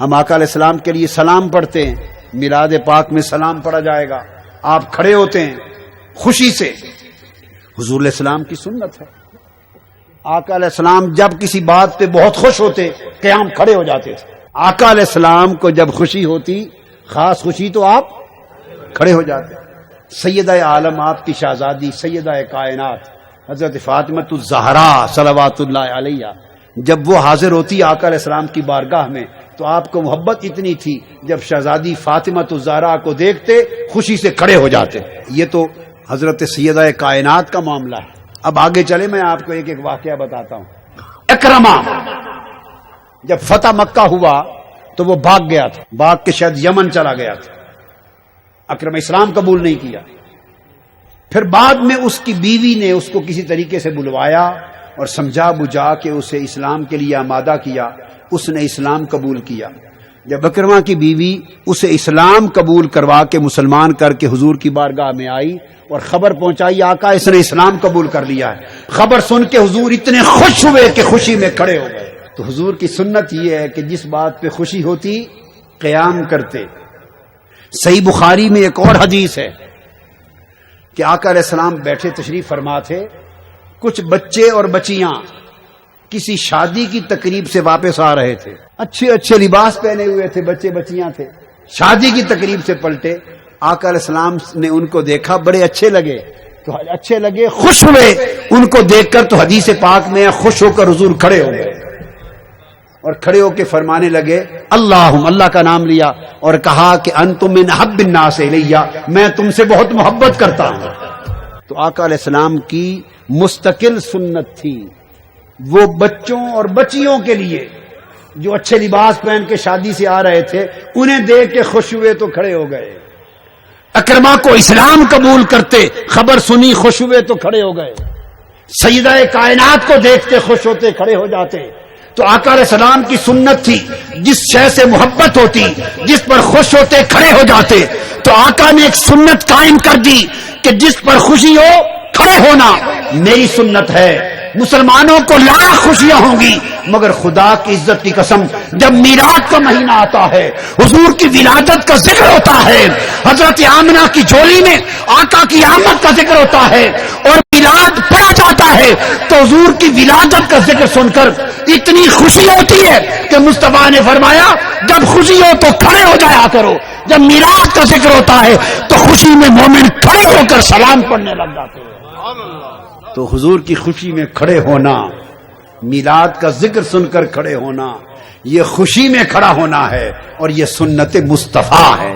ہم آقا علیہ السلام کے لیے سلام پڑھتے ہیں، میلاد پاک میں سلام پڑھا جائے گا، آپ کھڑے ہوتے ہیں خوشی سے، حضور علیہ السلام کی سنت ہے۔ آقا علیہ السلام جب کسی بات پہ بہت خوش ہوتے قیام کھڑے ہو جاتے تھے۔ آقا علیہ السلام کو جب خوشی ہوتی، خاص خوشی، تو آپ کھڑے ہو جاتے۔ سیدہ عالم، آپ کی شہزادی سیدہ کائنات حضرت فاطمۃ الزہرا صلوات اللہ علیہا، جب وہ حاضر ہوتی آقا علیہ السلام کی بارگاہ میں تو آپ کو محبت اتنی تھی، جب شہزادی فاطمۃ الزہرا کو دیکھتے خوشی سے کھڑے ہو جاتے۔ یہ تو حضرت سیدہ کائنات کا معاملہ ہے۔ اب آگے چلے، میں آپ کو ایک ایک واقعہ بتاتا ہوں۔ اکرمہ جب فتح مکہ ہوا تو وہ بھاگ گیا تھا، بھاگ کے شاید یمن چلا گیا تھا۔ اکرمہ اسلام قبول نہیں کیا۔ پھر بعد میں اس کی بیوی نے اس کو کسی طریقے سے بلوایا اور سمجھا بجھا کے اسے اسلام کے لیے آمادہ کیا، اس نے اسلام قبول کیا۔ جب اکرمہ کی بیوی اسے اسلام قبول کروا کے مسلمان کر کے حضور کی بارگاہ میں آئی اور خبر پہنچائی آقا اس نے اسلام قبول کر لیا ہے، خبر سن کے حضور اتنے خوش ہوئے کہ خوشی میں کھڑے ہو گئے۔ تو حضور کی سنت یہ ہے کہ جس بات پہ خوشی ہوتی قیام کرتے۔ صحیح بخاری میں ایک اور حدیث ہے کہ آقا علیہ السلام بیٹھے تشریف فرما تھے، کچھ بچے اور بچیاں کسی شادی کی تقریب سے واپس آ رہے تھے، اچھے اچھے لباس پہنے ہوئے تھے، بچے بچیاں تھے، شادی کی تقریب سے پلٹے، آقا علیہ السلام نے ان کو دیکھا، بڑے اچھے لگے، تو اچھے لگے، خوش ہوئے ان کو دیکھ کر، تو حدیث پاک میں خوش ہو کر حضور کھڑے ہو گئے اور کھڑے ہو کے فرمانے لگے اللہم، اللہ کا نام لیا اور کہا کہ انتم من احب الناس الیہ، میں تم سے بہت محبت کرتا ہوں۔ تو آقا علیہ السلام کی مستقل سنت تھی، وہ بچوں اور بچیوں کے لیے جو اچھے لباس پہن کے شادی سے آ رہے تھے انہیں دیکھ کے خوش ہوئے تو کھڑے ہو گئے۔ اکرمہ کو اسلام قبول کرتے، خبر سنی خوش ہوئے تو کھڑے ہو گئے۔ سیدہ کائنات کو دیکھتے خوش ہوتے کھڑے ہو جاتے۔ تو آقا علیہ السلام کی سنت تھی، جس شے سے محبت ہوتی، جس پر خوش ہوتے کھڑے ہو جاتے۔ تو آقا نے ایک سنت قائم کر دی کہ جس پر خوشی ہو کھڑے ہونا میری سنت ہے۔ مسلمانوں کو لاکھ خوشیاں ہوں گی، مگر خدا کی عزت کی قسم جب میلاد کا مہینہ آتا ہے، حضور کی ولادت کا ذکر ہوتا ہے، حضرت آمنہ کی جھولی میں آقا کی آمد کا ذکر ہوتا ہے اور میلاد پڑھا جاتا ہے، تو حضور کی ولادت کا ذکر سن کر اتنی خوشی ہوتی ہے کہ مصطفیٰ نے فرمایا جب خوشی ہو تو کھڑے ہو جایا کرو۔ جب میلاد کا ذکر ہوتا ہے تو خوشی میں مومن کھڑے ہو کر سلام پڑھنے لگ جاتے ہیں۔ تو حضور کی خوشی میں کھڑے ہونا، میلاد کا ذکر سن کر کھڑے ہونا، یہ خوشی میں کھڑا ہونا ہے اور یہ سنت مصطفیٰ ہے۔